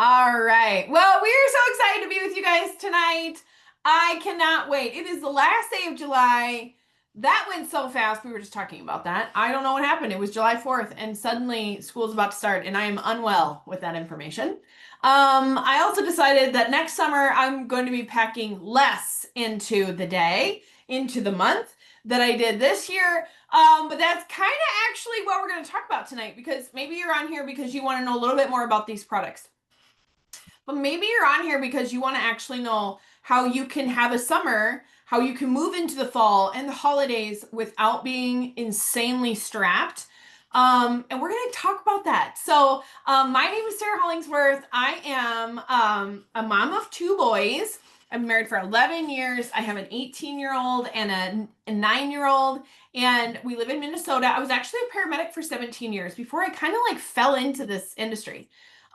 All right. Well, we are so excited to be with you guys tonight. I cannot wait. It is the last day of July. That went so fast. We were just talking about that. I don't know what happened. It was July 4th, and suddenly school's about to start, and I am unwell with that information. I also decided that next summer I'm going to be packing less into the day, into the month that I did this year. But that's kind of actually what we're going to talk about tonight because maybe you're on here because you want to know a little bit more about these products. But maybe you're on here because you want to actually know how you can have a summer, how you can move into the fall and the holidays without being insanely strapped. And we're going to talk about that. My name is Sarah Hollingsworth. I am a mom of two boys. I've been married for 11 years. I have an 18-year-old and a 9-year-old, and we live in Minnesota. I was actually a paramedic for 17 years before I kind of like fell into this industry.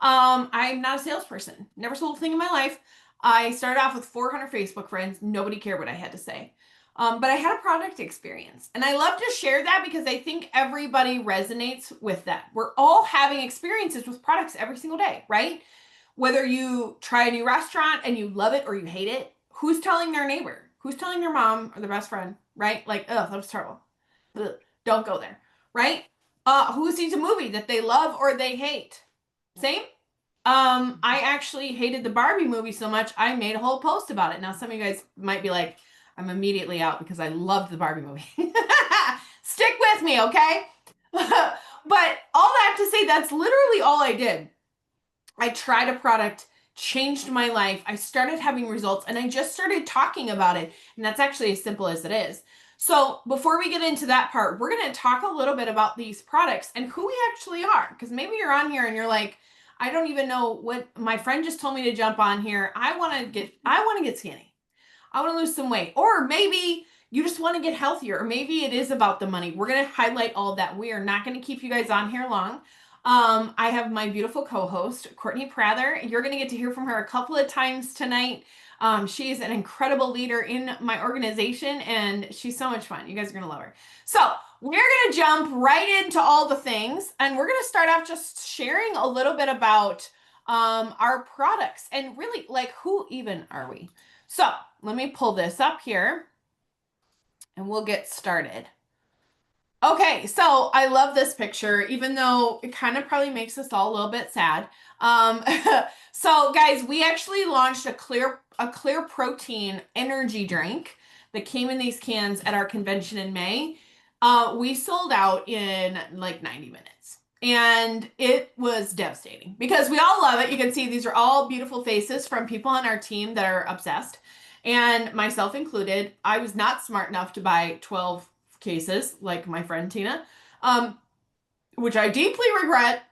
I'm not a salesperson. Never sold a thing in my life. I started off with 400 Facebook friends. Nobody cared what I had to say. But I had a product experience. And I love to share that because I think everybody resonates with that. We're all having experiences with products every single day, right? Whether you try a new restaurant and you love it or you hate it, who's telling their neighbor? Who's telling their mom or their best friend, right? Like, oh, that was terrible. Ugh, don't go there, right? Who sees a movie that they love or they hate? Same. I actually hated the Barbie movie so much, I made a whole post about it. Now, some of you guys might be like, I'm immediately out because I loved the Barbie movie. Stick with me, okay? But all that to say, that's literally all I did. I tried a product, changed my life. I started having results and I just started talking about it. And that's actually as simple as it is. So before we get into that part, we're going to talk a little bit about these products and who we actually are. Because maybe you're on here and you're like, I don't even know what my friend just told me to jump on here. I want to get skinny. I want to lose some weight. Or maybe you just want to get healthier. Or maybe it is about the money. We're going to highlight all of that. We are not going to keep you guys on here long. I have my beautiful co-host, Courtney Prather. You're going to get to hear from her a couple of times tonight. She is an incredible leader in my organization, and she's so much fun. You guys are going to love her. So we're going to jump right into all the things, and we're going to start off just sharing a little bit about our products and really like who even are we? So let me pull this up here, and we'll get started. Okay, so I love this picture, even though it kind of probably makes us all a little bit sad. Um, so guys, we actually launched a clear protein energy drink that came in these cans at our convention in May. We sold out in like 90 minutes. And it was devastating because we all love it. You can see these are all beautiful faces from people on our team that are obsessed, and myself included. I was not smart enough to buy 12 cases like my friend Tina, um, which I deeply regret.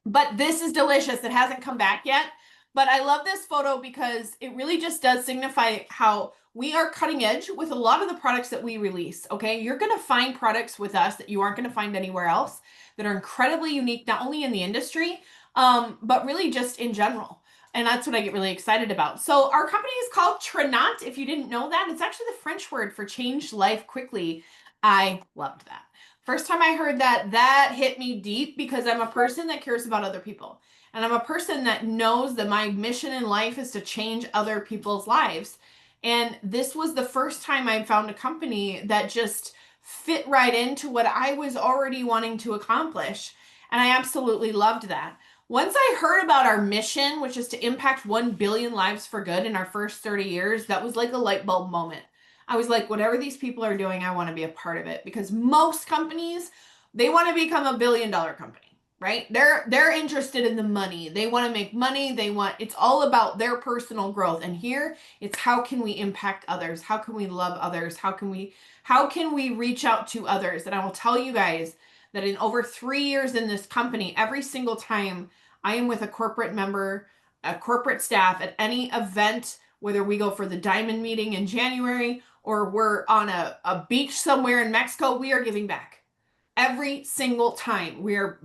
But this is delicious. It hasn't come back yet. But I love this photo because it really just does signify how we are cutting edge with a lot of the products that we release. Okay. You're going to find products with us that you aren't going to find anywhere else that are incredibly unique, not only in the industry, but really just in general. And that's what I get really excited about. So our company is called Trenat. If you didn't know that, it's actually the French word for change life quickly. I loved that. First time I heard that, that hit me deep because I'm a person that cares about other people. And I'm a person that knows that my mission in life is to change other people's lives. And this was the first time I found a company that just fit right into what I was already wanting to accomplish. And I absolutely loved that. Once I heard about our mission, which is to impact 1 billion lives for good in our first 30 years, that was like a light bulb moment. I was like, whatever these people are doing, I want to be a part of it because most companies, they want to become a billion-dollar company, right? They're interested in the money. They want to make money. It's all about their personal growth. And here it's how can we impact others? How can we love others? How can we reach out to others? And I will tell you guys that in over 3 years in this company, every single time I am with a corporate member, a corporate staff at any event, whether we go for the Diamond meeting in January or we're on a beach somewhere in Mexico, we are giving back. Every single time we are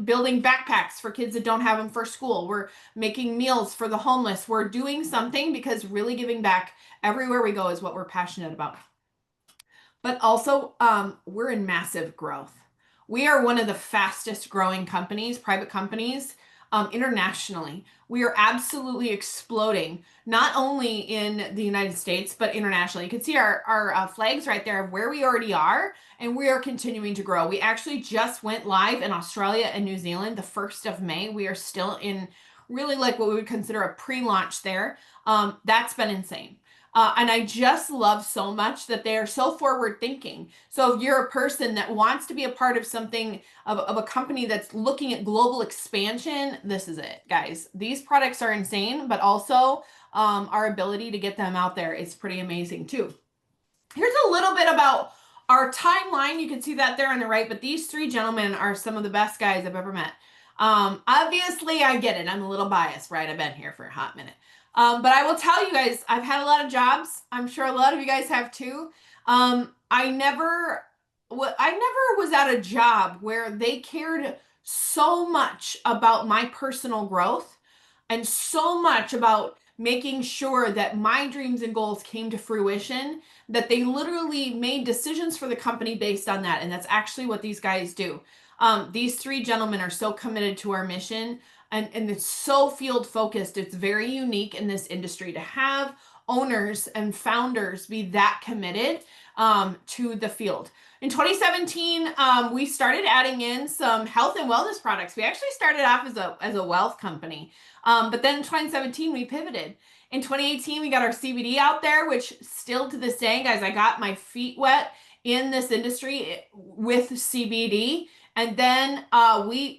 building backpacks for kids that don't have them for school. We're making meals for the homeless. We're doing something because really giving back everywhere we go is what we're passionate about. But also, we're in massive growth. We are one of the fastest growing companies, private companies, internationally. We are absolutely exploding, not only in the United States, but internationally. You can see our flags right there of where we already are, and we are continuing to grow. We actually just went live in Australia and New Zealand the 1st of May. We are still in really like what we would consider a pre-launch there. That's been insane. And I just love so much that they are so forward thinking. So if you're a person that wants to be a part of something, of a company that's looking at global expansion, this is it, guys. These products are insane, but also our ability to get them out there is pretty amazing too. Here's a little bit about our timeline. You can see that there on the right, but these three gentlemen are some of the best guys I've ever met. Obviously, I get it. I'm a little biased, right? I've been here for a hot minute. But I will tell you guys, I've had a lot of jobs. I'm sure a lot of you guys have too. I never was at a job where they cared so much about my personal growth and so much about making sure that my dreams and goals came to fruition that they literally made decisions for the company based on that. And that's actually what these guys do. These three gentlemen are so committed to our mission and it's so field focused. It's very unique in this industry to have owners and founders be that committed to the field. In 2017, we started adding in some health and wellness products. We actually started off as a wealth company, but then in 2017, we pivoted. In 2018, we got our CBD out there, which still to this day, guys, I got my feet wet in this industry with CBD. And then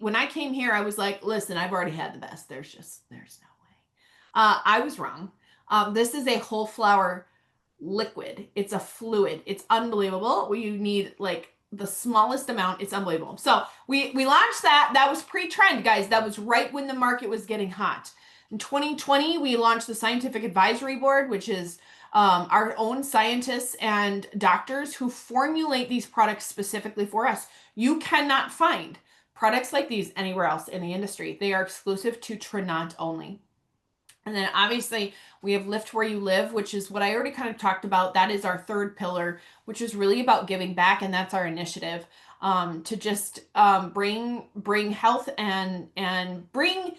when I came here, I was like, listen, I've already had the best. There's no way. I was wrong. This is a whole flower liquid. It's a fluid. It's unbelievable. You need like the smallest amount. It's unbelievable. So we launched that. That was pre-trend, guys. That was right when the market was getting hot. In 2020, we launched the Scientific Advisory Board, which is our own scientists and doctors who formulate these products specifically for us. You cannot find products like these anywhere else in the industry. They are exclusive to Trinont only. And then obviously we have Lift Where You Live, which is what I already kind of talked about. That is our third pillar, which is really about giving back. And that's our initiative to just bring health and bring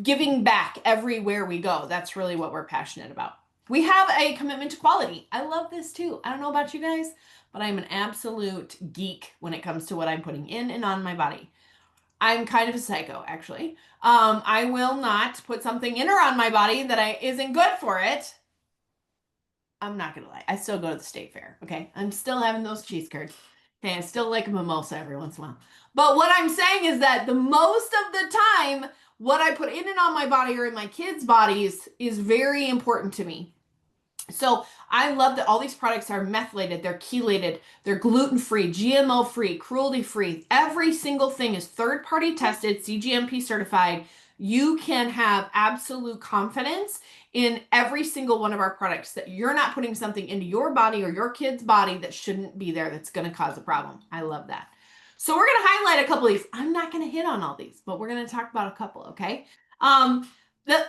giving back everywhere we go. That's really what we're passionate about. We have a commitment to quality. I love this too. I don't know about you guys, but I'm an absolute geek when it comes to what I'm putting in and on my body. I'm kind of a psycho, actually. I will not put something in or on my body that isn't good for it. I'm not gonna lie. I still go to the state fair. Okay, I'm still having those cheese curds. Okay, I still like a mimosa every once in a while. But what I'm saying is that the most of the time, what I put in and on my body or in my kids' bodies is very important to me. So I love that all these products are methylated, they're chelated, they're gluten-free, GMO-free, cruelty-free. Every single thing is third-party tested, CGMP certified. You can have absolute confidence in every single one of our products that you're not putting something into your body or your kid's body that shouldn't be there that's going to cause a problem. I love that. So we're going to highlight a couple of these. I'm not going to hit on all these, but we're going to talk about a couple, okay?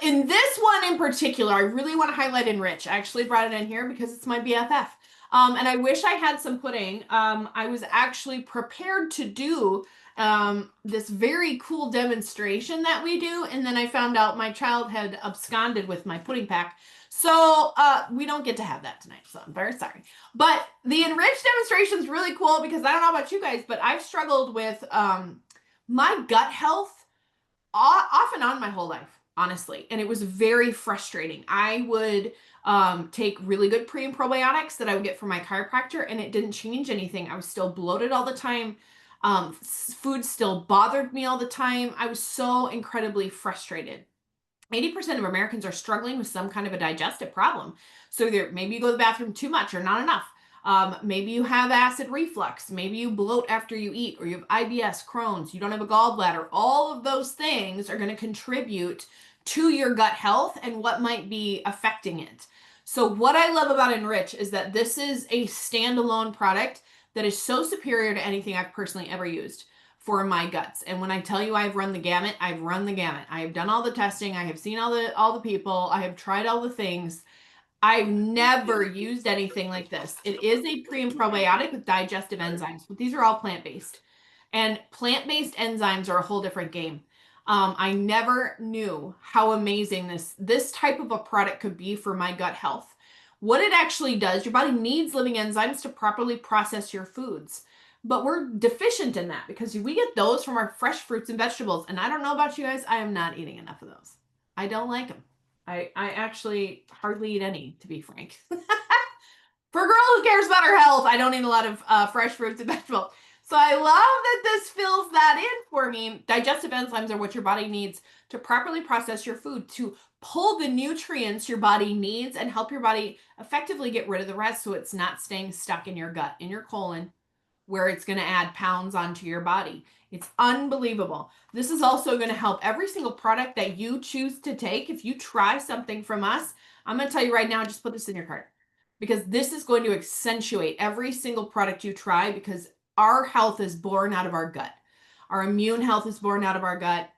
In this one in particular, I really want to highlight Enrich. I actually brought it in here because it's my BFF. And I wish I had some pudding. I was actually prepared to do this very cool demonstration that we do. And then I found out my child had absconded with my pudding pack. So we don't get to have that tonight. So I'm very sorry. But the Enrich demonstration is really cool because I don't know about you guys, but I've struggled with my gut health off and on my whole life, honestly. And it was very frustrating. I would take really good pre and probiotics that I would get from my chiropractor, and it didn't change anything. I was still bloated all the time. Food still bothered me all the time. I was so incredibly frustrated. 80% of Americans are struggling with some kind of a digestive problem. So maybe you go to the bathroom too much or not enough. Maybe you have acid reflux. Maybe you bloat after you eat, or you have IBS, Crohn's, you don't have a gallbladder. All of those things are going to contribute to your gut health and what might be affecting it. So what I love about Enrich is that this is a standalone product that is so superior to anything I've personally ever used for my guts. And when I tell you I've run the gamut, I've run the gamut. I have done all the testing. I have seen all the people. I have tried all the things. I've never used anything like this. It is a pre and probiotic with digestive enzymes, but these are all plant-based. And plant-based enzymes are a whole different game. I never knew how amazing this type of a product could be for my gut health. What it actually does, your body needs living enzymes to properly process your foods. But we're deficient in that because we get those from our fresh fruits and vegetables. And I don't know about you guys, I am not eating enough of those. I don't like them. I actually hardly eat any, to be frank. For a girl who cares about her health, I don't eat a lot of fresh fruits and vegetables. So I love that this fills that in for me. Digestive enzymes are what your body needs to properly process your food, to pull the nutrients your body needs and help your body effectively get rid of the rest so it's not staying stuck in your gut, in your colon, where it's going to add pounds onto your body. It's unbelievable. This is also going to help every single product that you choose to take. If you try something from us, I'm going to tell you right now, just put this in your cart because this is going to accentuate every single product you try because our health is born out of our gut. Our immune health is born out of our gut.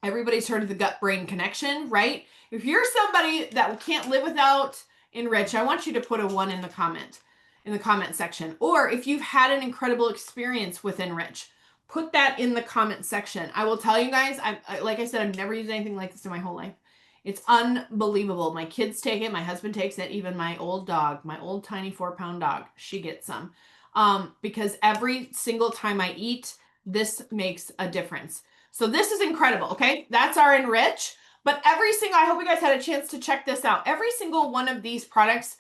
Everybody's heard of the gut-brain connection, right? If you're somebody that can't live without Enrich, I want you to put a 1 in the comment section. Or if you've had an incredible experience with Enrich, put that in the comment section. I will tell you guys, like I said, I've never used anything like this in my whole life. It's unbelievable. My kids take it. My husband takes it. Even my old dog, my old tiny 4-pound dog, she gets some. Because every single time I eat, this makes a difference. So this is incredible. Okay. That's our Enrich. But I hope you guys had a chance to check this out. Every single one of these products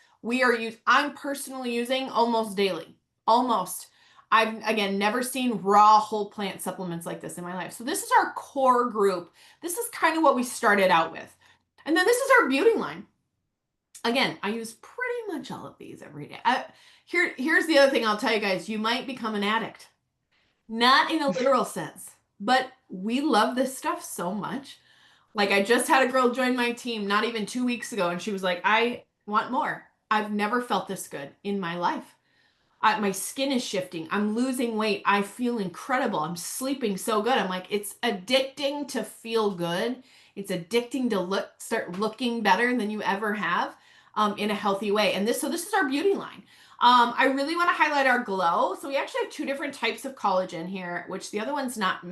I'm personally using almost daily. Almost. I've, again, never seen raw whole plant supplements like this in my life. So this is our core group. This is kind of what we started out with. And then this is our beauty line. Again, I use pretty much all of these every day. Here's the other thing I'll tell you guys. You might become an addict. Not in a literal sense, but we love this stuff so much. Like I just had a girl join my team not even 2 weeks ago, and she was like, I want more. I've never felt this good in my life. My skin is shifting. I'm losing weight. I feel incredible. I'm sleeping so good. I'm like, it's addicting to feel good. It's addicting to start looking better than you ever have in a healthy way. And so this is our beauty line. I really want to highlight our glow. So we actually have 2 different types of collagen here, which the other one's not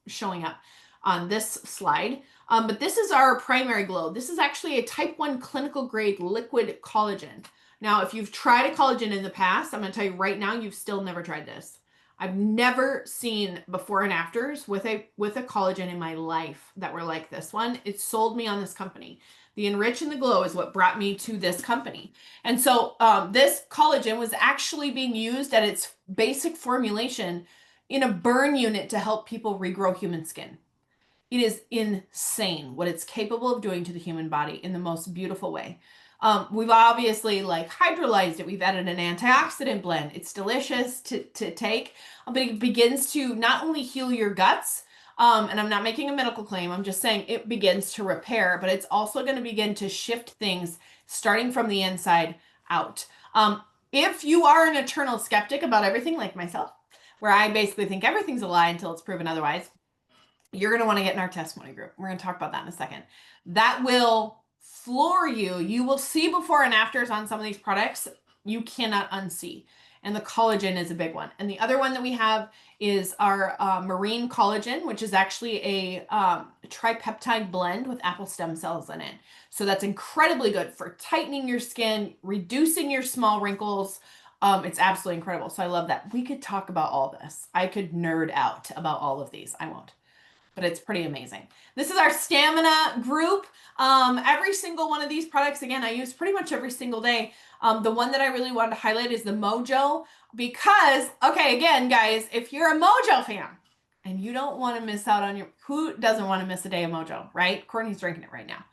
showing up on this slide. But this is our primary glow. This is actually a type 1 clinical grade liquid collagen. Now, if you've tried a collagen in the past, I'm going to tell you right now, you've still never tried this. I've never seen before and afters with a collagen in my life that were like this one. It sold me on this company. The Enrich and the Glow is what brought me to this company. And so this collagen was actually being used at its basic formulation in a burn unit to help people regrow human skin. It is insane what it's capable of doing to the human body in the most beautiful way. We've obviously like hydrolyzed it. We've added an antioxidant blend. It's delicious to take, but it begins to not only heal your guts, and I'm not making a medical claim. I'm just saying it begins to repair, but it's also going to begin to shift things starting from the inside out. If you are an eternal skeptic about everything like myself, where I basically think everything's a lie until it's proven otherwise, you're going to want to get in our testimony group. We're going to talk about that in a second. That will floor you. You will see before and afters on some of these products you cannot unsee. And the collagen is a big one. And the other one that we have is our marine collagen, which is actually a tripeptide blend with apple stem cells in it. So that's incredibly good for tightening your skin, reducing your small wrinkles. It's absolutely incredible. So I love that. We could talk about all this. I could nerd out about all of these. I won't. But it's pretty amazing. This is our stamina group. Every single one of these products, again, I use pretty much every single day. The one that I really wanted to highlight is the Mojo because, okay, again, guys, if you're a Mojo fan and you don't want to miss out on who doesn't want to miss a day of Mojo, right? Courtney's drinking it right now.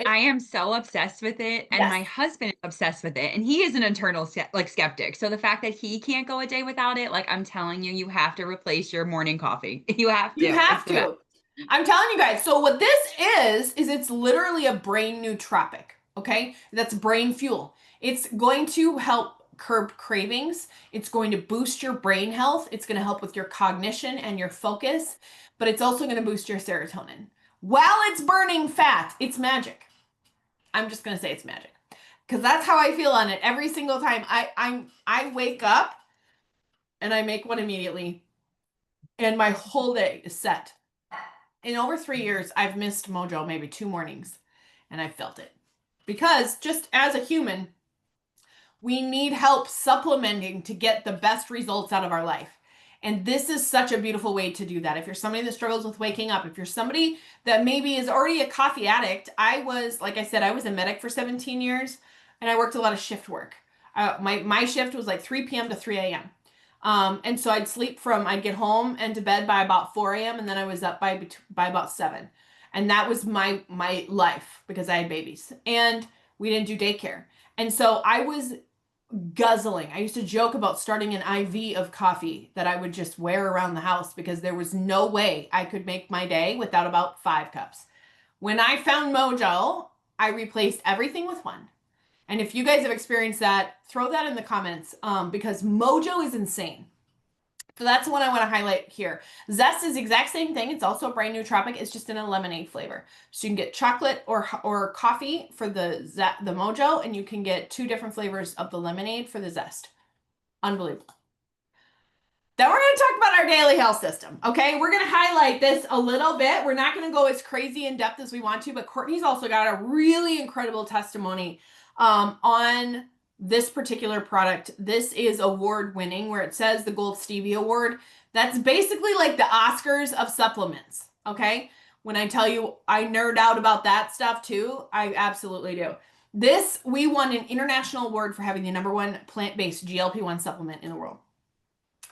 I am so obsessed with it, and Yes. my husband is obsessed with it, and he is an eternal skeptic. So the fact that he can't go a day without it, like I'm telling you, you have to replace your morning coffee. You have to. You have It's the best. to. I'm telling you guys. So what this is it's literally a brain nootropic. Okay, that's brain fuel. It's going to help curb cravings. It's going to boost your brain health. It's going to help with your cognition and your focus, but it's also going to boost your serotonin. While it's burning fat, it's magic. I'm just going to say it's magic because that's how I feel on it every single time. I wake up and I make one immediately, and my whole day is set. in over 3 years, I've missed Mojo maybe 2 mornings, and I felt it because just as a human, we need help supplementing to get the best results out of our life. And this is such a beautiful way to do that. If you're somebody that struggles with waking up, if you're somebody that maybe is already a coffee addict, I was, like I said, I was a medic for 17 years and I worked a lot of shift work. My shift was like 3 p.m. to 3 a.m. And so I'd get home and to bed by about 4 a.m. and then I was up by about 7. And that was my life because I had babies and we didn't do daycare. And so I was guzzling. I used to joke about starting an IV of coffee that I would just wear around the house because there was no way I could make my day without about 5 cups. When I found Mojo, I replaced everything with one. And if you guys have experienced that, throw that in the comments because Mojo is insane. So that's the one I want to highlight here. Zest is the exact same thing. It's also a brand new Tropic. It's just in a lemonade flavor. So you can get chocolate or coffee for the Mojo, and you can get 2 different flavors of the lemonade for the Zest. Unbelievable. Then we're going to talk about our daily health system. Okay, we're going to highlight this a little bit. We're not going to go as crazy in depth as we want to, but Courtney's also got a really incredible testimony on this particular product. This is award winning where it says the Gold Stevie Award. That's basically like the Oscars of supplements. Okay. When I tell you I nerd out about that stuff too, I absolutely do. We won an international award for having the #1 plant-based GLP-1 supplement in the world.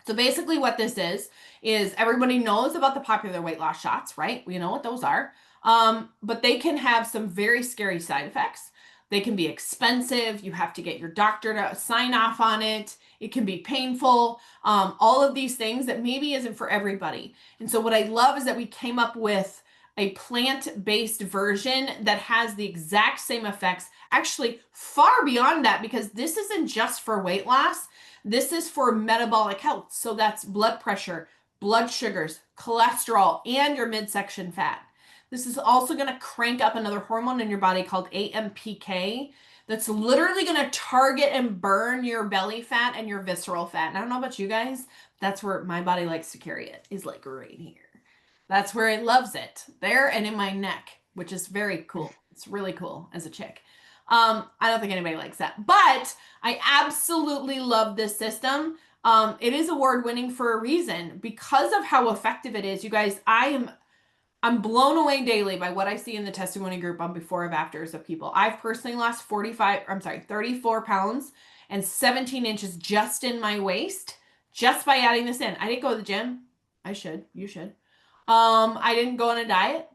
So basically what this is everybody knows about the popular weight loss shots, right? We know what those are. But they can have some very scary side effects. They can be expensive. You have to get your doctor to sign off on it. It can be painful. All of these things that maybe isn't for everybody. And so what I love is that we came up with a plant-based version that has the exact same effects, actually far beyond that, because this isn't just for weight loss. This is for metabolic health. So that's blood pressure, blood sugars, cholesterol, and your midsection fat. This is also going to crank up another hormone in your body called AMPK that's literally going to target and burn your belly fat and your visceral fat. And I don't know about you guys, that's where my body likes to carry it, is like right here. That's where it loves it, there and in my neck, which is very cool. It's really cool as a chick. I don't think anybody likes that, but I absolutely love this system. It is award winning for a reason because of how effective it is. You guys, I'm blown away daily by what I see in the testimony group on before and afters of people. I've personally lost 34 pounds and 17 inches just in my waist, just by adding this in. I didn't go to the gym. I should. You should. I didn't go on a diet.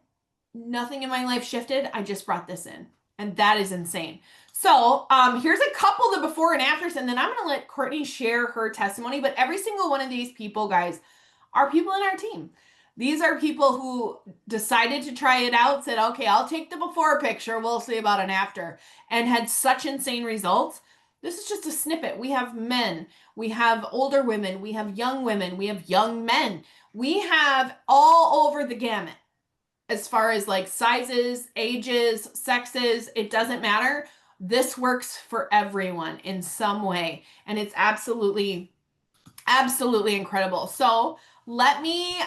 Nothing in my life shifted. I just brought this in. And that is insane. So here's a couple of the before and afters, and then I'm going to let Courtney share her testimony. But every single one of these people, guys, are people in our team. These are people who decided to try it out, said, okay, I'll take the before picture. We'll see about an after, and had such insane results. This is just a snippet. We have men, we have older women, we have young women, we have young men. We have all over the gamut as far as like sizes, ages, sexes, it doesn't matter. This works for everyone in some way. And it's absolutely, absolutely incredible. So let me,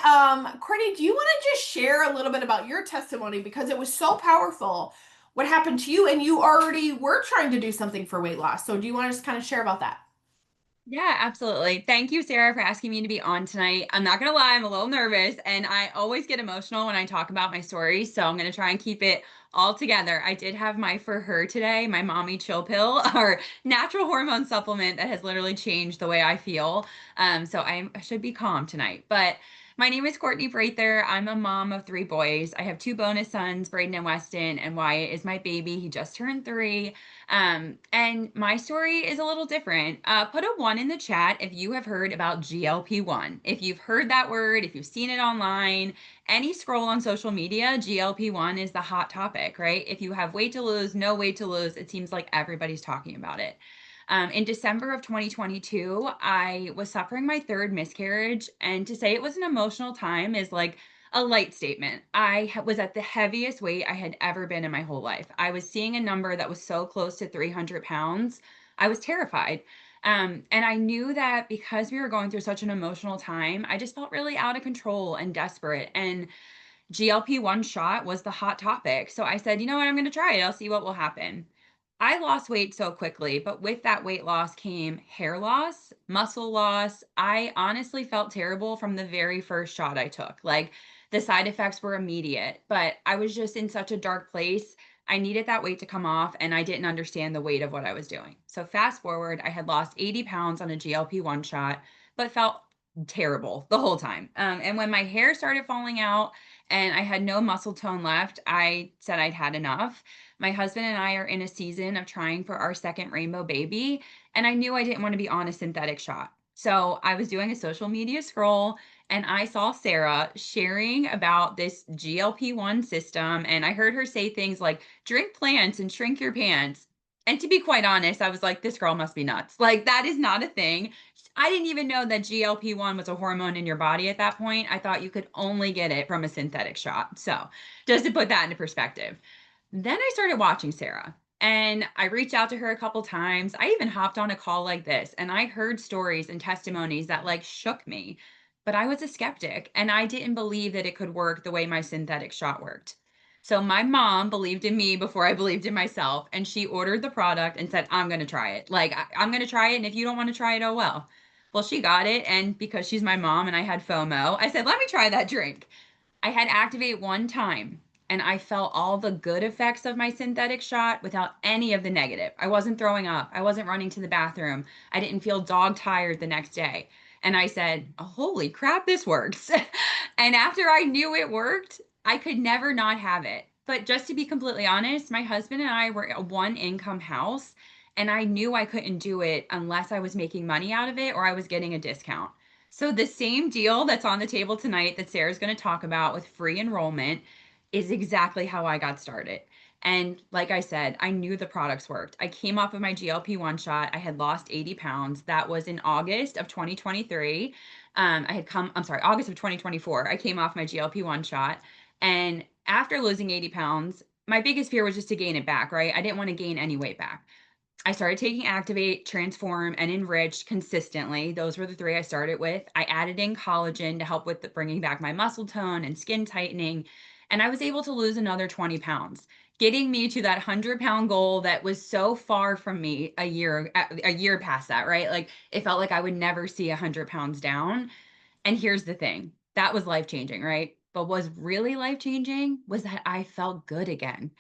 Courtney, do you want to just share a little bit about your testimony? Because it was so powerful what happened to you, and you already were trying to do something for weight loss. So do you want to just kind of share about that? Yeah, absolutely. Thank you, Sarah, for asking me to be on tonight. I'm not going to lie, I'm a little nervous and I always get emotional when I talk about my story. So I'm going to try and keep it all together. I did have my For Her today, my Mommy Chill Pill, our natural hormone supplement that has literally changed the way I feel. So I should be calm tonight. But my name is Courtney Braither. I'm a mom of 3 boys. I have 2 bonus sons, Braden and Weston, and Wyatt is my baby. He just turned 3. And my story is a little different. Put a 1 in the chat if you have heard about GLP-1. If you've heard that word, if you've seen it online, any scroll on social media, GLP-1 is the hot topic, right? If you have weight to lose, no weight to lose, it seems like everybody's talking about it. In December of 2022, I was suffering my 3rd miscarriage, and to say it was an emotional time is like a light statement. I was at the heaviest weight I had ever been in my whole life. I was seeing a number that was so close to 300 pounds. I was terrified. And I knew that because we were going through such an emotional time, I just felt really out of control and desperate. And GLP-1 shot was the hot topic. So I said, you know what, I'm going to try it. I'll see what will happen. I lost weight so quickly, but with that weight loss came hair loss, muscle loss. I honestly felt terrible from the very first shot I took. Like the side effects were immediate, but I was just in such a dark place. I needed that weight to come off, and I didn't understand the weight of what I was doing. So fast forward, I had lost 80 pounds on a GLP-1 shot, but felt terrible the whole time. And when my hair started falling out and I had no muscle tone left, I said I'd had enough. My husband and I are in a season of trying for our second rainbow baby, and I knew I didn't want to be on a synthetic shot. So I was doing a social media scroll and I saw Sarah sharing about this GLP-1 system. And I heard her say things like, drink plants and shrink your pants. And to be quite honest, I was like, this girl must be nuts. Like, that is not a thing. I didn't even know that GLP-1 was a hormone in your body at that point. I thought you could only get it from a synthetic shot. So, just to put that into perspective. Then I started watching Sarah and I reached out to her a couple times. I even hopped on a call like this and I heard stories and testimonies that like shook me. But I was a skeptic and I didn't believe that it could work the way my synthetic shot worked. So my mom believed in me before I believed in myself, and she ordered the product and said, I'm going to try it. Like, I'm going to try it. And if you don't want to try it, oh well. Well, she got it. And because she's my mom and I had FOMO, I said, let me try that drink. I had Activate one time and I felt all the good effects of my synthetic shot without any of the negative. I wasn't throwing up. I wasn't running to the bathroom. I didn't feel dog tired the next day. And I said, oh, holy crap, this works. And after I knew it worked, I could never not have it. But just to be completely honest, my husband and I were a one income house, and I knew I couldn't do it unless I was making money out of it or I was getting a discount. So the same deal that's on the table tonight that Sarah's going to talk about with free enrollment is exactly how I got started. And like I said, I knew the products worked. I came off of my GLP-1 shot. I had lost 80 pounds. That was in August of 2023. August of 2024. I came off my GLP-1 shot. And after losing 80 pounds, my biggest fear was just to gain it back, right? I didn't want to gain any weight back. I started taking Activate, Transform, and Enrich consistently. Those were the three I started with. I added in collagen to help with bringing back my muscle tone and skin tightening. And I was able to lose another 20 pounds, getting me to that 100-pound goal that was so far from me a year past that, right? Like it felt like I would never see 100 pounds down. And here's the thing, that was life-changing, right? But what's really life-changing was that I felt good again.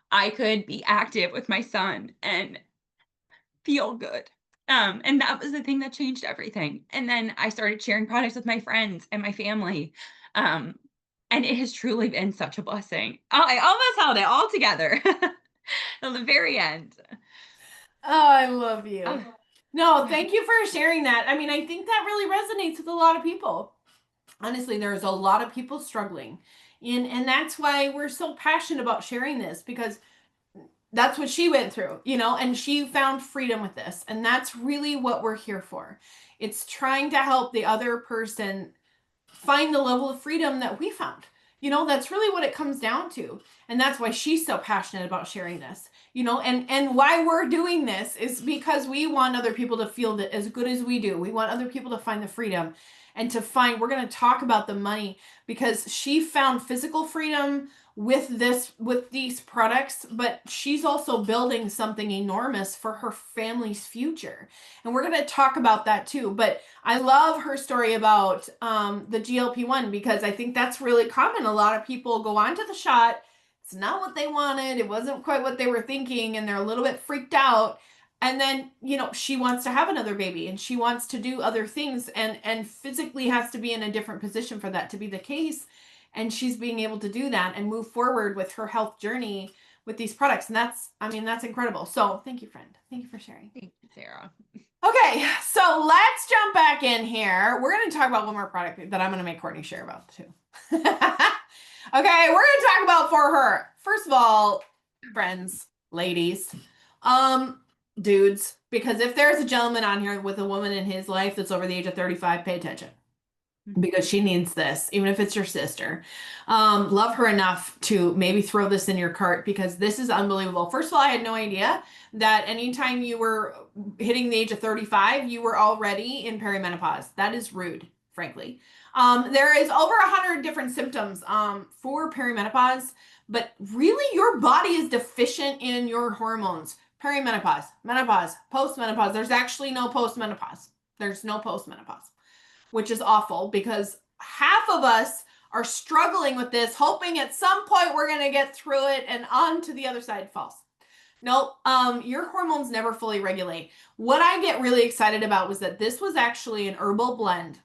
I could be active with my son and feel good. And that was the thing that changed everything. And then I started sharing products with my friends and my family. Um, and it has truly been such a blessing. I almost held it all together till the very end. Oh, I love you. Oh, No, yeah. thank you for sharing that. I mean, I think that really resonates with a lot of people. Honestly, there's a lot of people struggling. And that's why we're so passionate about sharing this, because that's what she went through, and she found freedom with this. And that's really what we're here for. It's trying to help the other person find the level of freedom that we found. That's really what it comes down to. And that's why she's so passionate about sharing this, and why we're doing this is because we want other people to feel that as good as we do. We want other people to find the freedom and we're going to talk about the money, because she found physical freedom with these products, but she's also building something enormous for her family's future. And we're going to talk about that too. But I love her story about the GLP-1, because I think that's really common. A lot of people go on to the shot. It's not what they wanted. It wasn't quite what they were thinking, and they're a little bit freaked out. And then, she wants to have another baby and she wants to do other things, and physically has to be in a different position for that to be the case. And she's being able to do that and move forward with her health journey with these products. And that's incredible. So thank you, friend. Thank you for sharing. Thank you, Sarah. Okay, so let's jump back in here. We're going to talk about one more product that I'm going to make Courtney share about too. Okay, we're going to talk about for her. First of all, friends, ladies, dudes, because if there's a gentleman on here with a woman in his life that's over the age of 35, pay attention, because she needs this, even if it's your sister. Love her enough to maybe throw this in your cart, because this is unbelievable. First of all, I had no idea that anytime you were hitting the age of 35, you were already in perimenopause. That is rude, frankly. There is over 100 different symptoms for perimenopause, but really your body is deficient in your hormones. Perimenopause, menopause, postmenopause. There's actually no postmenopause. There's no postmenopause, which is awful because half of us are struggling with this, hoping at some point we're going to get through it and on to the other side. False. Nope. Your hormones never fully regulate. What I get really excited about was that this was actually an herbal blend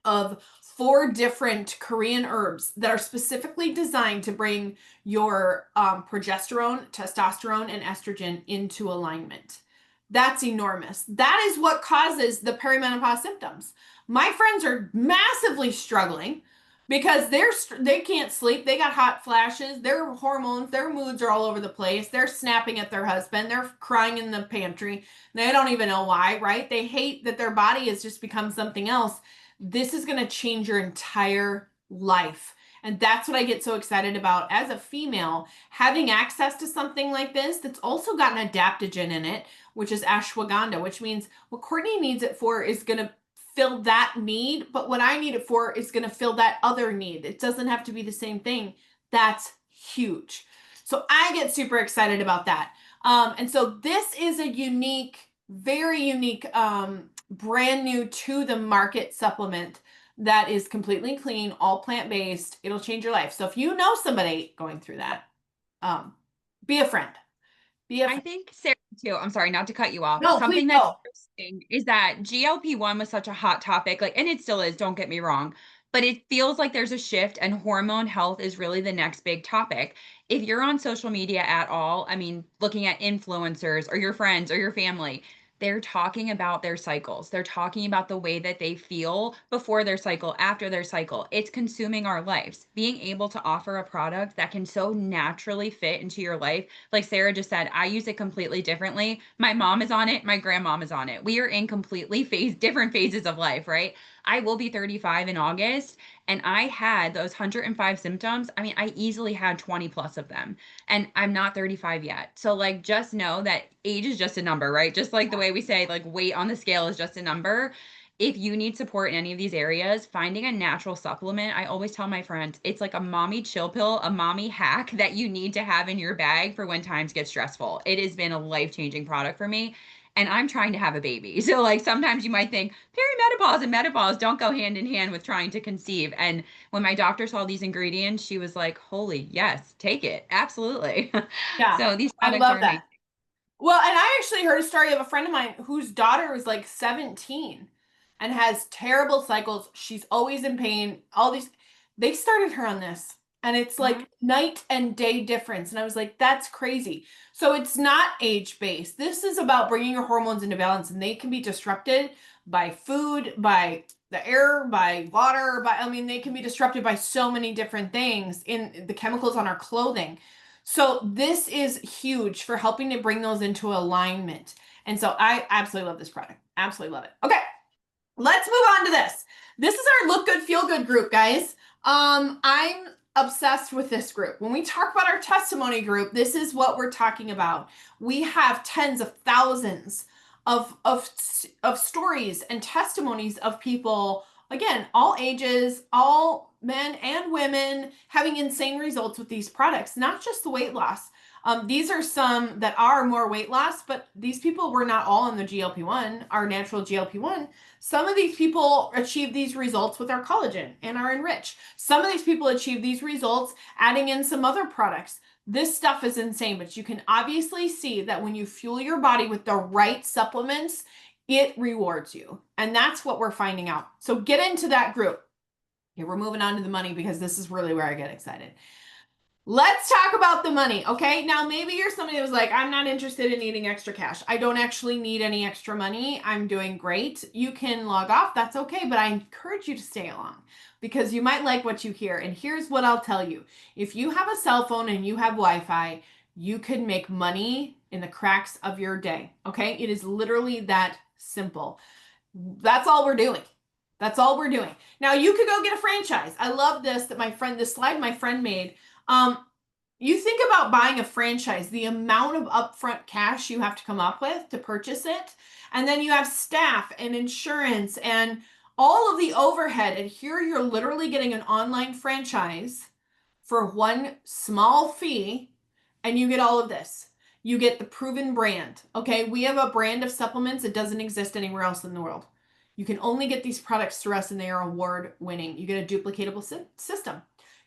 of 4 different Korean herbs that are specifically designed to bring your progesterone, testosterone, and estrogen into alignment. That's enormous. That is what causes the perimenopause symptoms. My friends are massively struggling because they can't sleep. They got hot flashes. Their hormones, their moods are all over the place. They're snapping at their husband. They're crying in the pantry. They don't even know why, right? They hate that their body has just become something else. This is going to change your entire life. And that's what I get so excited about as a female, having access to something like this that's also got an adaptogen in it, which is ashwagandha, which means what Courtney needs it for is going to fill that need, but what I need it for is going to fill that other need. It doesn't have to be the same thing. That's huge. So I get super excited about that. And so this is a unique, very unique, brand new to the market supplement that is completely clean, all plant-based. It'll change your life. So if you know somebody going through that, be a friend. I think Sarah too, I'm sorry not to cut you off. No, Something please that's go. interesting is that GLP-1 was such a hot topic, like, and it still is, don't get me wrong, but it feels like there's a shift and hormone health is really the next big topic. If you're on social media at all, I mean, looking at influencers or your friends or your family, they're talking about their cycles. They're talking about the way that they feel before their cycle, after their cycle. It's consuming our lives. Being able to offer a product that can so naturally fit into your life, like Sarah just said, I use it completely differently. My mom is on it, my grandmom is on it. We are in completely different phases of life, right? I will be 35 in August, and I had those 105 symptoms. I mean, I easily had 20 plus of them, and I'm not 35 yet. So, like, just know that age is just a number, right? Just like the way we say, like, weight on the scale is just a number. If you need support in any of these areas, finding a natural supplement, I always tell my friends, it's like a mommy chill pill, a mommy hack that you need to have in your bag for when times get stressful. It has been a life-changing product for me. And I'm trying to have a baby. So, like, sometimes you might think perimenopause and menopause don't go hand in hand with trying to conceive. And when my doctor saw these ingredients, she was like, holy, yes, take it. Absolutely. Yeah, So these I products are love amazing. that. Well, and I actually heard a story of a friend of mine whose daughter was like 17 and has terrible cycles. She's always in pain. All these, they started her on this, and it's Mhm. like night and day difference. And I was like, that's crazy. So it's not age-based. This is about bringing your hormones into balance, and they can be disrupted by food, by the air, by water, by, I mean, they can be disrupted by so many different things in the chemicals on our clothing. So this is huge for helping to bring those into alignment. And so I absolutely love this product. Absolutely love it. Okay, let's move on to this. This is our Look Good, Feel Good group, guys. I'm obsessed with this group. When we talk about our testimony group, this is what we're talking about. We have tens of thousands of stories and testimonies of people, again, all ages, all men and women, having insane results with these products, not just the weight loss. These are some that are more weight loss, but these people were not all on the GLP-1, our natural GLP-1. Some of these people achieve these results with our collagen and our Enrich. Some of these people achieve these results adding in some other products. This stuff is insane, but you can obviously see that when you fuel your body with the right supplements, it rewards you. And that's what we're finding out. So get into that group. Okay, we're moving on to the money because this is really where I get excited. Let's talk about the money, okay? Now, maybe you're somebody who's like, I'm not interested in needing extra cash. I don't actually need any extra money. I'm doing great. You can log off. That's okay, but I encourage you to stay along because you might like what you hear. And here's what I'll tell you. If you have a cell phone and you have Wi-Fi, you can make money in the cracks of your day, okay? It is literally that simple. That's all we're doing. That's all we're doing. Now you could go get a franchise. I love this slide my friend made. Um, you think about buying a franchise, the amount of upfront cash you have to come up with to purchase it, and then you have staff and insurance and all of the overhead, and here you're literally getting an online franchise for one small fee, and you get all of this. You get the proven brand. Okay, we have a brand of supplements that doesn't exist anywhere else in the world. You can only get these products through us, and they are award winning. You get a duplicatable system.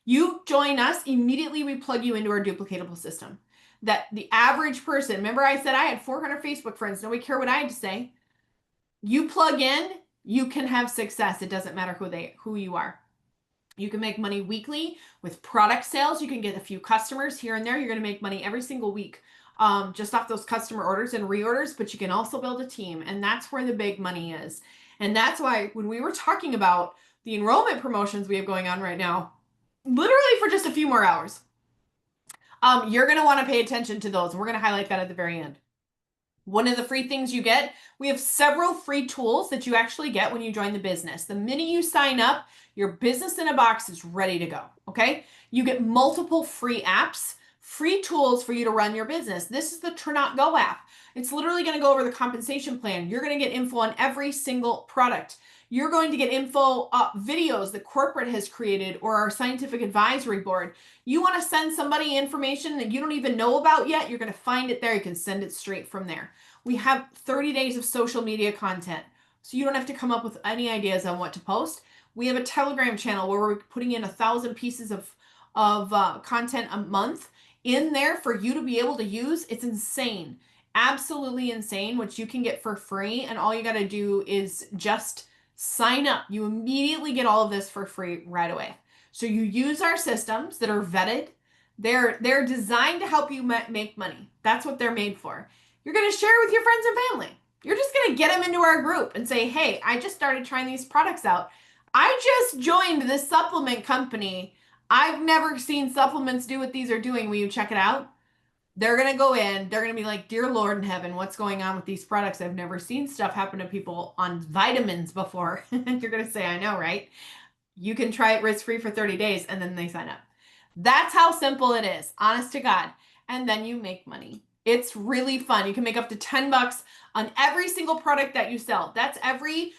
You join us, immediately we plug you into our duplicatable system. That the average person, remember I said I had 400 Facebook friends, nobody cared what I had to say. You plug in, you can have success. It doesn't matter who you are. You can make money weekly with product sales. You can get a few customers here and there. You're going to make money every single week just off those customer orders and reorders, but you can also build a team. And that's where the big money is. And that's why when we were talking about the enrollment promotions we have going on right now, literally for just a few more hours, you're going to want to pay attention to those. We're going to highlight that at the very end. One of the free things you get, we have several free tools that you actually get when you join the business. The minute you sign up, your business in a box is ready to go, okay? You get multiple free apps, free tools for you to run your business. This is the Turnout Go app. It's literally going to go over the compensation plan. You're going to get info on every single product. You're going to get info, videos that corporate has created or our scientific advisory board. You want to send somebody information that you don't even know about yet, you're going to find it there. You can send it straight from there. We have 30 days of social media content, so you don't have to come up with any ideas on what to post. We have a Telegram channel where we're putting in 1,000 pieces of content a month in there for you to be able to use. It's insane, absolutely insane, which you can get for free. And all you got to do is just sign up. You immediately get all of this for free right away. So you use our systems that are vetted. They're designed to help you make money. That's what they're made for. You're going to share with your friends and family. You're just going to get them into our group and say, hey, I just started trying these products out. I just joined this supplement company. I've never seen supplements do what these are doing. Will you check it out? They're going to go in. They're going to be like, dear Lord in heaven, what's going on with these products? I've never seen stuff happen to people on vitamins before. You're going to say, I know, right? You can try it risk-free for 30 days and then they sign up. That's how simple it is, honest to God. And then you make money. It's really fun. You can make up to 10 bucks on every single product that you sell. That's every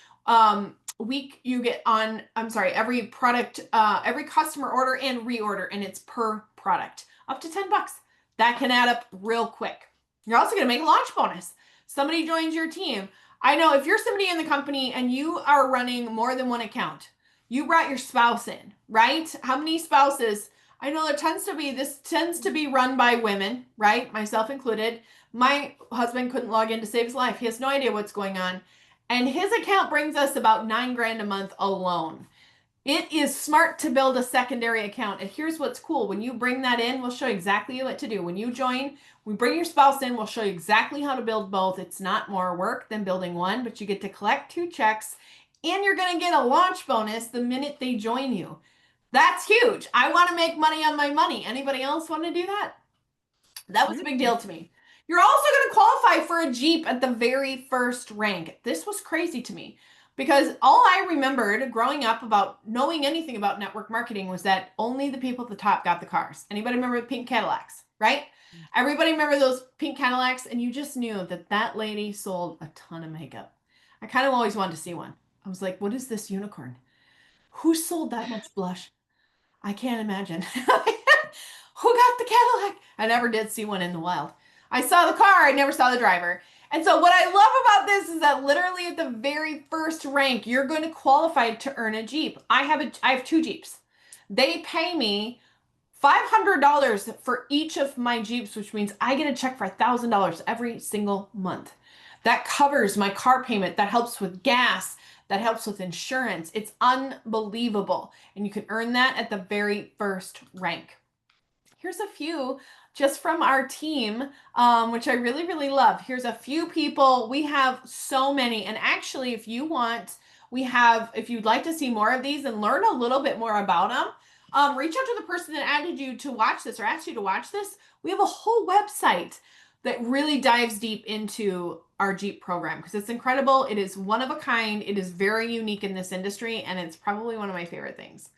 week you get on, every product, every customer order and reorder, and it's per product, up to 10 bucks. That can add up real quick. You're also going to make a launch bonus. Somebody joins your team. I know if you're somebody in the company and you are running more than one account, you brought your spouse in, right? How many spouses? I know this tends to be run by women, right? Myself included. My husband couldn't log in to save his life. He has no idea what's going on. And his account brings us about $9 grand a month alone. It is smart to build a secondary account. And here's what's cool. When you bring that in, we'll show you exactly what to do. When you join, we bring your spouse in, we'll show you exactly how to build both. It's not more work than building one, but you get to collect 2 checks and you're going to get a launch bonus the minute they join you. That's huge. I want to make money on my money. Anybody else want to do that? That was a big deal to me. You're also going to qualify for a Jeep at the very first rank. This was crazy to me because all I remembered growing up about knowing anything about network marketing was that only the people at the top got the cars. Anybody remember the pink Cadillacs, right? Everybody remember those pink Cadillacs, and you just knew that that lady sold a ton of makeup. I kind of always wanted to see one. I was like, what is this unicorn? Who sold that much blush? I can't imagine. Who got the Cadillac? I never did see one in the wild. I saw the car, I never saw the driver. And so what I love about this is that literally at the very first rank, you're going to qualify to earn a Jeep. I have 2 Jeeps. They pay me $500 for each of my Jeeps, which means I get a check for $1,000 every single month. That covers my car payment. That helps with gas. That helps with insurance. It's unbelievable. And you can earn that at the very first rank. Here's a few just from our team, which I really, really love. Here's a few people. We have so many. And actually, if you'd like to see more of these and learn a little bit more about them, reach out to the person that added you to watch this or asked you to watch this. We have a whole website that really dives deep into our Jeep program because it's incredible. It is one of a kind. It is very unique in this industry, and it's probably one of my favorite things.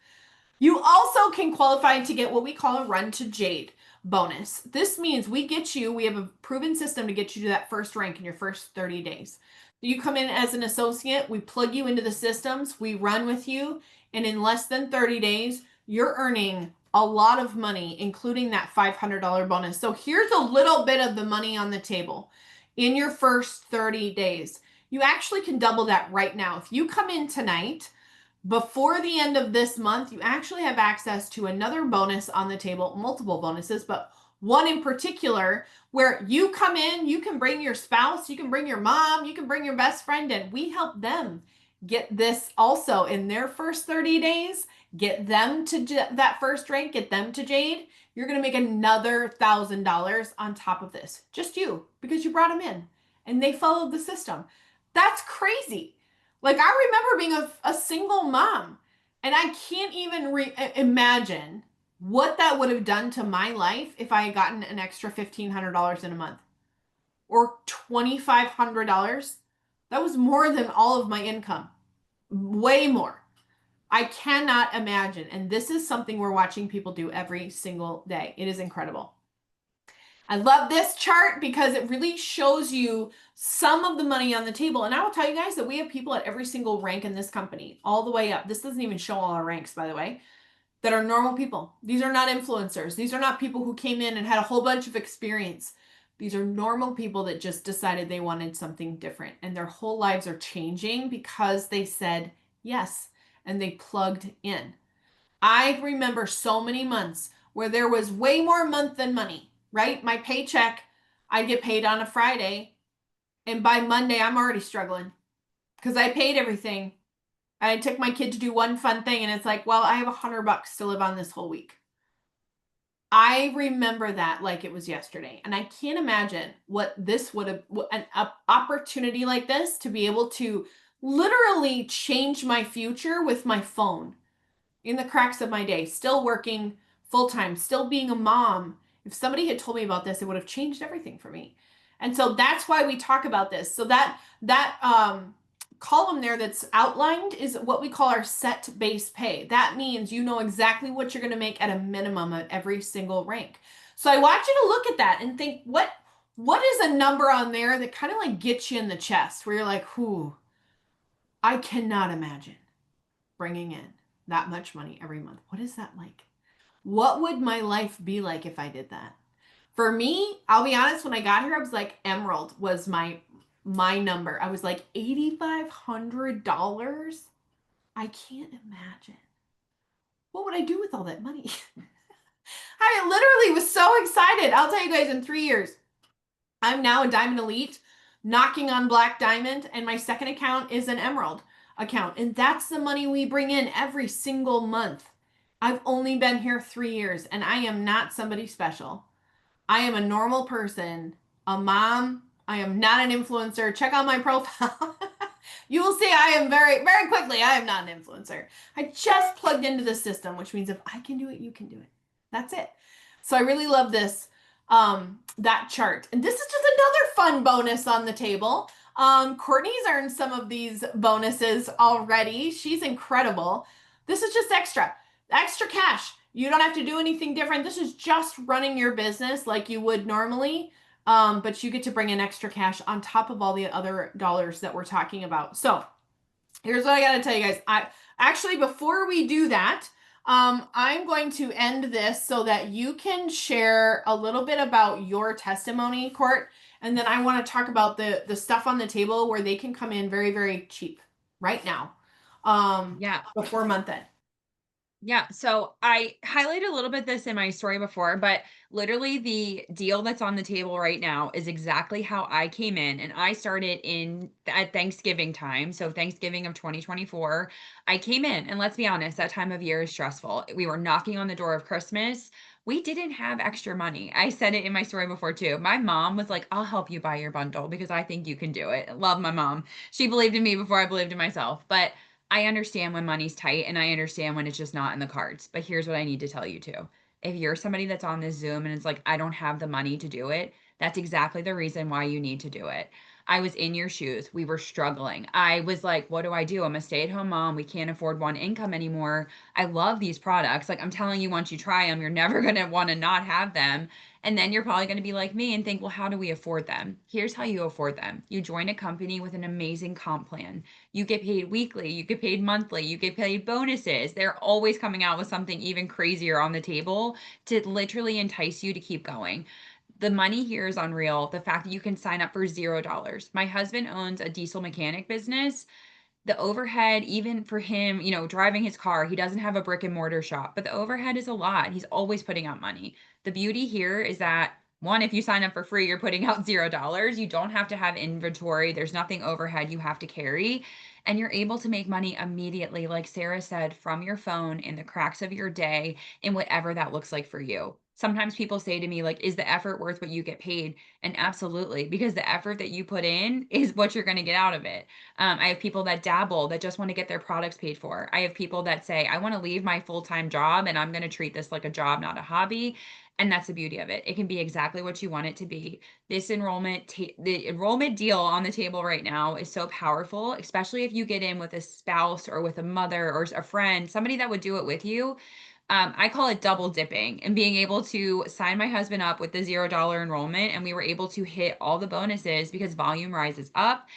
You also can qualify to get what we call a Run to Jade bonus. This means we have a proven system to get you to that first rank in your first 30 days. You come in as an associate, we plug you into the systems, we run with you, and in less than 30 days, you're earning a lot of money, including that $500 bonus. So here's a little bit of the money on the table in your first 30 days. You actually can double that right now. If you come in tonight, before the end of this month, you actually have access to another bonus on the table, multiple bonuses, but one in particular where you come in, you can bring your spouse, you can bring your mom, you can bring your best friend, and we help them get this also in their first 30 days, get them to that first rank, get them to Jade. You're going to make another $1,000 on top of this. Just you, because you brought them in and they followed the system. That's crazy. Like I remember being a single mom and I can't even imagine what that would have done to my life if I had gotten an extra $1,500 in a month or $2,500. That was more than all of my income, way more. I cannot imagine. And this is something we're watching people do every single day. It is incredible. I love this chart because it really shows you some of the money on the table. And I will tell you guys that we have people at every single rank in this company, all the way up. This doesn't even show all our ranks, by the way, that are normal people. These are not influencers. These are not people who came in and had a whole bunch of experience. These are normal people that just decided they wanted something different. And their whole lives are changing because they said yes and they plugged in. I remember so many months where there was way more month than money, right? My paycheck, I'd get paid on a Friday, and by Monday, I'm already struggling because I paid everything. I took my kid to do one fun thing, and it's like, well, I have $100 to live on this whole week. I remember that like it was yesterday, and I can't imagine what this would have, an opportunity like this to be able to literally change my future with my phone in the cracks of my day, still working full time, still being a mom. If somebody had told me about this, it would have changed everything for me. And so that's why we talk about this. So that column there that's outlined is what we call our set base pay. That means you know exactly what you're going to make at a minimum at every single rank. So I want you to look at that and think, what is a number on there that kind of like gets you in the chest where you're like, whoo, I cannot imagine bringing in that much money every month. What is that like? What would my life be like if I did that? For me, I'll be honest, when I got here, I was like, Emerald was my number. I was like, $8,500? I can't imagine. What would I do with all that money? I literally was so excited. I'll tell you guys, in 3 years, I'm now a Diamond Elite, knocking on Black Diamond, and my second account is an Emerald account. And that's the money we bring in every single month. I've only been here 3 years, and I am not somebody special. I am a normal person, a mom. I am not an influencer. Check out my profile. You will see I am very, very quickly, I am not an influencer. I just plugged into the system, which means if I can do it, you can do it. That's it. So I really love this, that chart. And this is just another fun bonus on the table. Courtney's earned some of these bonuses already. She's incredible. This is just extra cash. You don't have to do anything different. This is just running your business like you would normally. But you get to bring in extra cash on top of all the other dollars that we're talking about. So here's what I got to tell you guys. I actually, before we do that, I'm going to end this so that you can share a little bit about your testimony, Court. And then I want to talk about the stuff on the table where they can come in very, very cheap right now. Before month end. Yeah. So I highlighted a little bit this in my story before, but literally the deal that's on the table right now is exactly how I came in, and I started at Thanksgiving time. So Thanksgiving of 2024, I came in, and let's be honest, that time of year is stressful. We were knocking on the door of Christmas. We didn't have extra money. I said it in my story before too. My mom was like, I'll help you buy your bundle because I think you can do it. Love my mom. She believed in me before I believed in myself. But I understand when money's tight and I understand when it's just not in the cards. But here's what I need to tell you too. If you're somebody that's on this Zoom and it's like, I don't have the money to do it, that's exactly the reason why you need to do it. I was in your shoes. We were struggling. I was like, what do I do? I'm a stay-at-home mom. We can't afford one income anymore. I love these products. Like I'm telling you, once you try them, you're never going to want to not have them. And then you're probably going to be like me and think, well, how do we afford them? Here's how you afford them. You join a company with an amazing comp plan. You get paid weekly, you get paid monthly, you get paid bonuses. They're always coming out with something even crazier on the table to literally entice you to keep going. The money here is unreal. The fact that you can sign up for $0. My husband owns a diesel mechanic business. The overhead, even for him, driving his car, he doesn't have a brick and mortar shop, but the overhead is a lot. He's always putting out money. The beauty here is that one, if you sign up for free, you're putting out $0. You don't have to have inventory. There's nothing overhead you have to carry. And you're able to make money immediately, like Sarah said, from your phone in the cracks of your day, in whatever that looks like for you. Sometimes people say to me, like, is the effort worth what you get paid? And absolutely, because the effort that you put in is what you're going to get out of it. I have people that dabble, that just want to get their products paid for. I have people that say, I want to leave my full-time job and I'm going to treat this like a job, not a hobby. And that's the beauty of it. It can be exactly what you want it to be. This the enrollment deal on the table right now is so powerful, especially if you get in with a spouse or with a mother or a friend, somebody that would do it with you. I call it double dipping, and being able to sign my husband up with the $0 enrollment, and we were able to hit all the bonuses because volume rises up.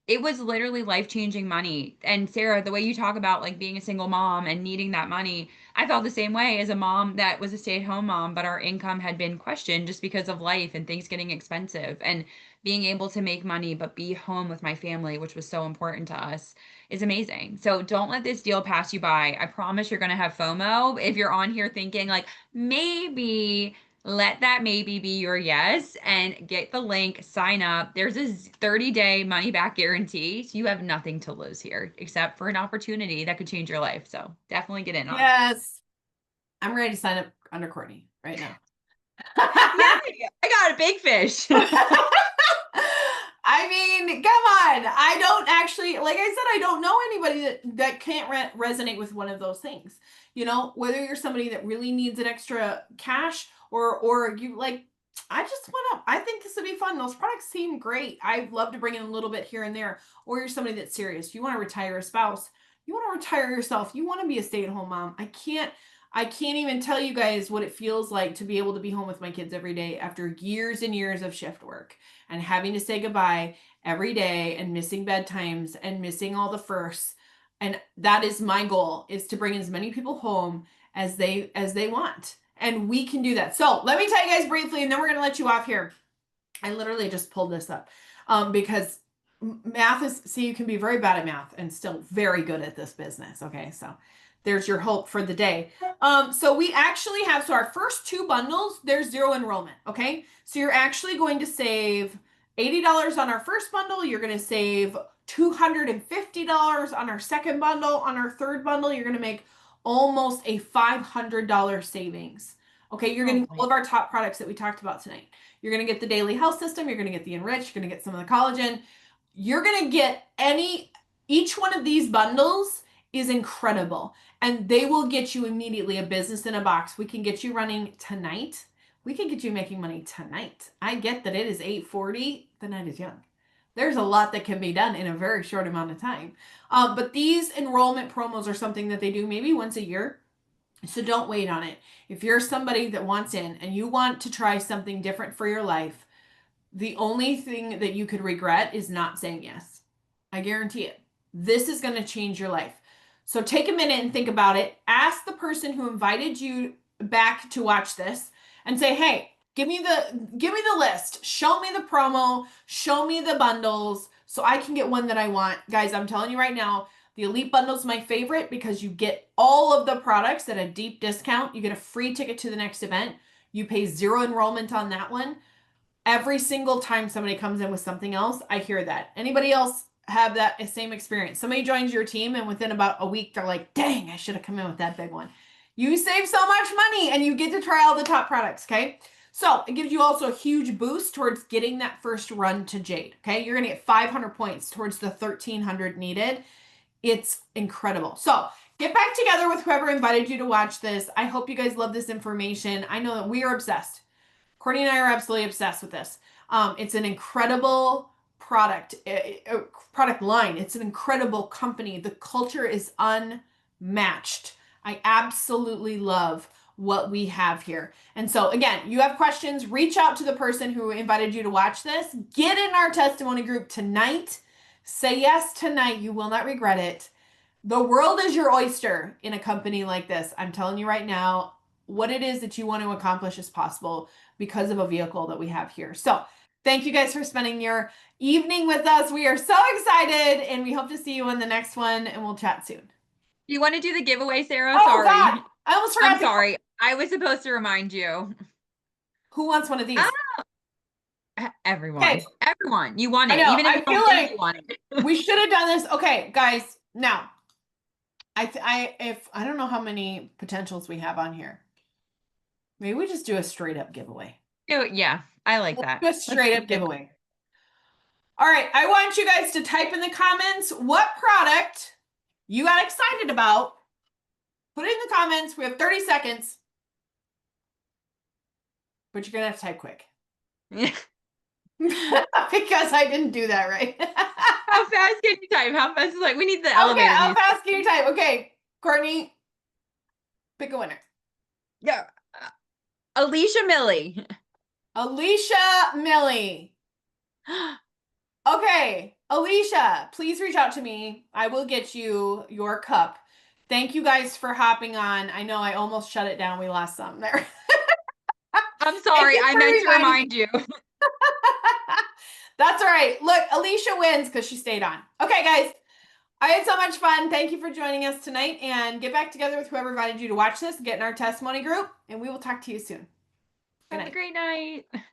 It was literally life-changing money. And Sarah, the way you talk about like being a single mom and needing that money, I felt the same way as a mom that was a stay-at-home mom, but our income had been questioned just because of life and things getting expensive. And being able to make money but be home with my family, which was so important to us, is amazing. So don't let this deal pass you by. I promise you're going to have FOMO if you're on here thinking like maybe. Let that maybe be your yes and get the link, sign up. There's a 30-day money back guarantee. So you have nothing to lose here except for an opportunity that could change your life. So definitely get in on it. Yes. I'm ready to sign up under Courtney right now. Yeah, I got a big fish. I mean, come on. I don't actually, like I said, I don't know anybody that can't resonate with one of those things. Whether you're somebody that really needs an extra cash or you like, I think this would be fun. Those products seem great. I'd love to bring in a little bit here and there. Or you're somebody that's serious. You want to retire a spouse. You want to retire yourself. You want to be a stay-at-home mom. I can't even tell you guys what it feels like to be able to be home with my kids every day after years and years of shift work and having to say goodbye every day and missing bedtimes and missing all the firsts. And that is my goal, is to bring as many people home as they want. And we can do that. So let me tell you guys briefly, and then we're going to let you off here. I literally just pulled this up because math is, see, you can be very bad at math and still very good at this business. Okay. So there's your hope for the day. So we actually have, so our first two bundles, there's zero enrollment. Okay. So you're actually going to save $80 on our first bundle. You're going to save $250 on our second bundle. On our third bundle, you're going to make almost a $500 savings. Okay. You're getting all of our top products that we talked about tonight. You're going to get the daily health system. You're going to get the Enrich. You're going to get some of the collagen. You're going to get each one of these bundles is incredible. And they will get you immediately a business in a box. We can get you running tonight. We can get you making money tonight. I get that it is 8:40. The night is young. There's a lot that can be done in a very short amount of time. But these enrollment promos are something that they do maybe once a year. So don't wait on it. If you're somebody that wants in and you want to try something different for your life, the only thing that you could regret is not saying yes. I guarantee it. This is going to change your life. So take a minute and think about it. Ask the person who invited you back to watch this and say, hey, give me the list. Show me the promo. Show me the bundles so I can get one that I want. Guys, I'm telling you right now, the Elite Bundle is my favorite because you get all of the products at a deep discount. You get a free ticket to the next event. You pay zero enrollment on that one. Every single time somebody comes in with something else, I hear that. Anybody else have that same experience? Somebody joins your team and within about a week, they're like, dang, I should have come in with that big one. You save so much money and you get to try all the top products, okay? So it gives you also a huge boost towards getting that first run to Jade, okay? You're going to get 500 points towards the 1,300 needed. It's incredible. So get back together with whoever invited you to watch this. I hope you guys love this information. I know that we are obsessed. Courtney and I are absolutely obsessed with this. It's an incredible product product line. It's an incredible company. The culture is unmatched. I absolutely love what we have here. And so again, you have questions, reach out to the person who invited you to watch this. Get in our testimony group tonight. Say yes tonight. You will not regret it. The world is your oyster in a company like this. I'm telling you right now, what it is that you want to accomplish is possible because of a vehicle that we have here. So thank you guys for spending your evening with us. We are so excited and we hope to see you on the next one and we'll chat soon. Do you want to do the giveaway, Sarah? Oh Sorry. God, I almost forgot. I'm sorry. I was supposed to remind you. Who wants one of these? Everyone. Okay. Everyone. You want it. I know. Even if I you feel don't think like you want it. we should have done this. Okay, guys. Now, if I don't know how many potentials we have on here. Maybe we just do a straight up giveaway. Yeah, I like that. Do a straight up giveaway. All right, I want you guys to type in the comments what product you got excited about. Put it in the comments. We have 30 seconds. But you're going to have to type quick. Because I didn't do that right. How fast can you type? How fast is like we need the elevator. Okay, how fast can you type? Okay, Courtney, pick a winner. Yeah. Alicia Millie. Alicia Millie. Okay, Alicia, please reach out to me. I will get you your cup. Thank you guys for hopping on. I know I almost shut it down. We lost some there. I'm sorry. I meant to remind you. That's all right. Look, Alicia wins because she stayed on. Okay, guys. I had so much fun. Thank you for joining us tonight and get back together with whoever invited you to watch this. Get in our testimony group and we will talk to you soon. Have a great night.